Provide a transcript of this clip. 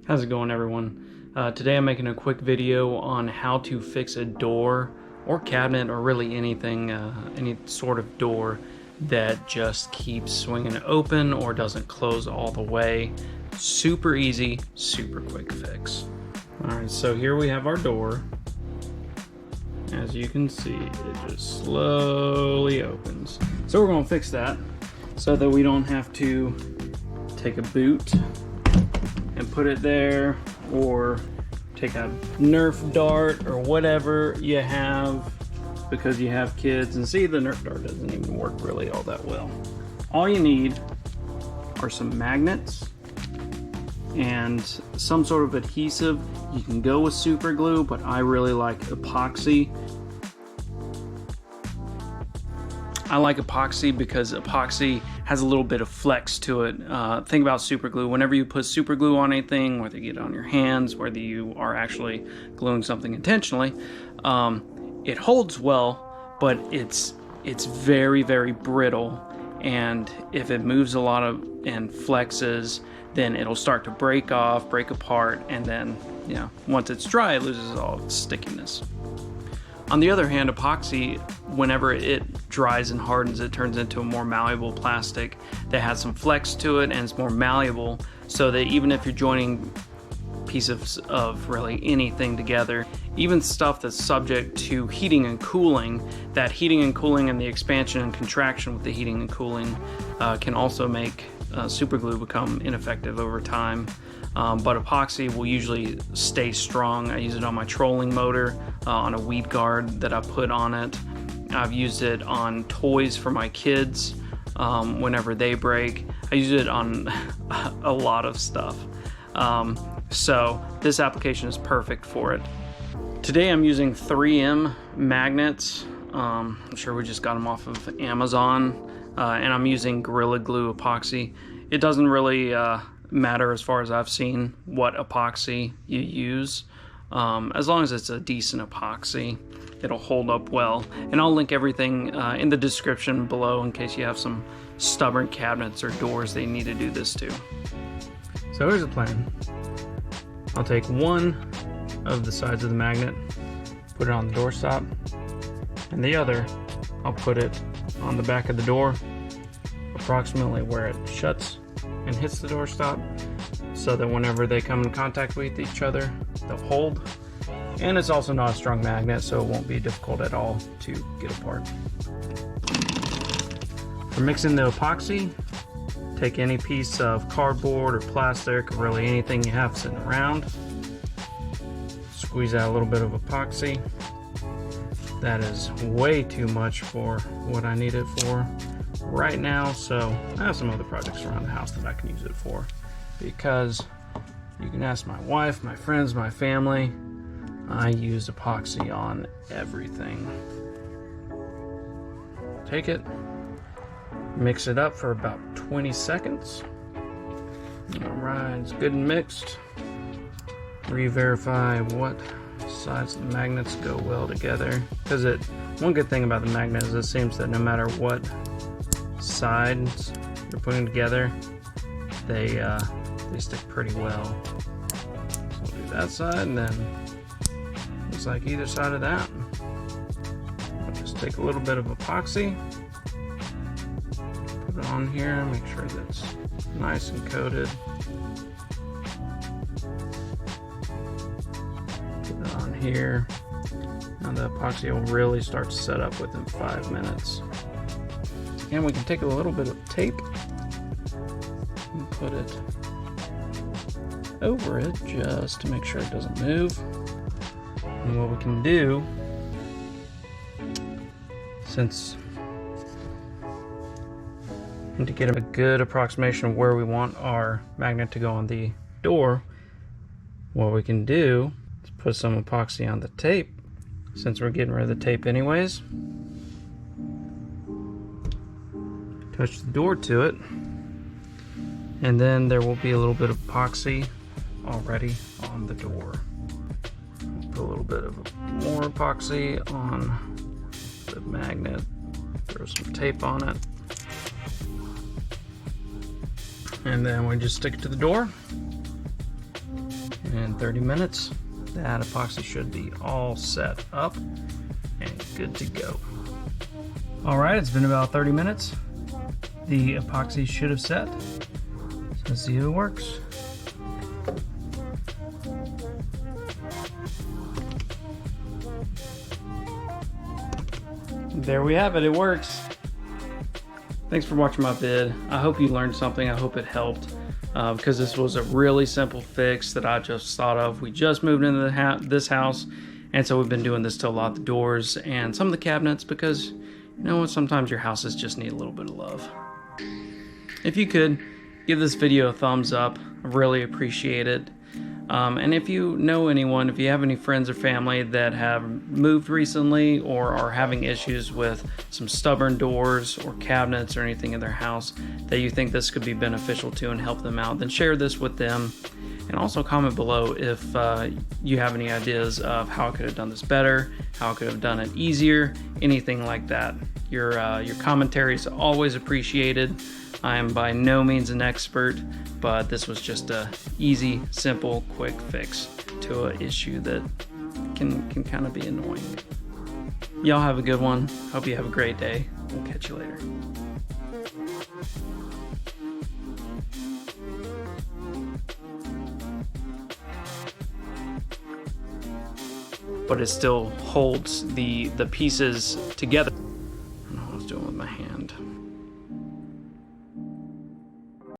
How's it going, everyone? Today I'm making a quick video on how to fix a door or cabinet or really anything, any sort of door that just keeps swinging open or doesn't close all the way. Super easy, super quick fix. Alright, so here we have our door. As you can see, it just slowly opens. So we're going to fix that so that we don't have to take a boot and put it there, or take a Nerf dart or whatever you have because you have kids. And see, the Nerf dart doesn't even work really all that well. All you need are some magnets and some sort of adhesive. You can go with super glue, but I really like epoxy. I like epoxy because epoxy has a little bit of flex to it. Think about super glue. Whenever you put super glue on anything, whether you get it on your hands, whether you are actually gluing something intentionally, it holds well, but it's very, very brittle. And if it moves a lot and flexes, then it'll start to break off, break apart, and then, you know, once it's dry, it loses all its stickiness. On the other hand, epoxy, whenever it dries and hardens, it turns into a more malleable plastic that has some flex to it and it's more malleable, so that even if you're joining pieces of really anything together, even stuff that's subject to heating and cooling, that heating and cooling and the expansion and contraction with the heating and cooling can also make super glue become ineffective over time. But epoxy will usually stay strong. I use it on my trolling motor, on a weed guard that I put on it. I've used it on toys for my kids whenever they break. I use it on a lot of stuff. So this application is perfect for it. Today I'm using 3M magnets. I'm sure we just got them off of Amazon. And I'm using Gorilla Glue epoxy. It doesn't really matter, as far as I've seen, what epoxy you use. As long as it's a decent epoxy, it'll hold up well. And I'll link everything in the description below in case you have some stubborn cabinets or doors that you need to do this to. So here's the plan. I'll take one of the sides of the magnet, put it on the doorstop, and the other I'll put it on the back of the door, approximately where it shuts and hits the doorstop, so that whenever they come in contact with each other, they'll hold. And it's also not a strong magnet, so it won't be difficult at all to get apart. For mixing the epoxy, take any piece of cardboard or plastic, or really anything you have sitting around, squeeze out a little bit of epoxy. That is way too much for what I need it for right now, so I have some other projects around the house that I can use it for. Because you can ask my wife, my friends, my family, I use epoxy on everything. Take it, mix it up for about 20 seconds. Alright, it's good and mixed. Re-verify what sides of the magnets go well together, because one good thing about the magnet is it seems that no matter what sides you're putting together, they stick pretty well. So we'll do that side, and then looks like either side of that. I'll just take a little bit of epoxy, put it on here, make sure that's nice and coated. Put it on here. Now the epoxy will really start to set up within 5 minutes. And we can take a little bit of tape and put it over it just to make sure it doesn't move. And what we can do, since to get a good approximation of where we want our magnet to go on the door, what we can do is put some epoxy on the tape, since we're getting rid of the tape anyways. Touch the door to it, and then there will be a little bit of epoxy already on the door. Put a little bit of more epoxy on the magnet, throw some tape on it, and then we just stick it to the door. In 30 minutes, that epoxy should be all set up and good to go. All right, it's been about 30 minutes. The epoxy should have set. So let's see if it works. There we have it, it works. Thanks for watching my vid. I hope you learned something. I hope it helped because this was a really simple fix that I just thought of. We just moved into this house, and so we've been doing this to a lot of the doors and some of the cabinets because you know what, sometimes your houses just need a little bit of love. If you could, give this video a thumbs up. I really appreciate it. And if you know anyone, if you have any friends or family that have moved recently or are having issues with some stubborn doors or cabinets or anything in their house that you think this could be beneficial to and help them out, then share this with them. And also comment below if you have any ideas of how I could have done this better, how I could have done it easier, anything like that. Your commentary is always appreciated. I am by no means an expert, but this was just a easy, simple, quick fix to an issue that can kind of be annoying. Y'all have a good one. Hope you have a great day. We'll catch you later. But it still holds the pieces together.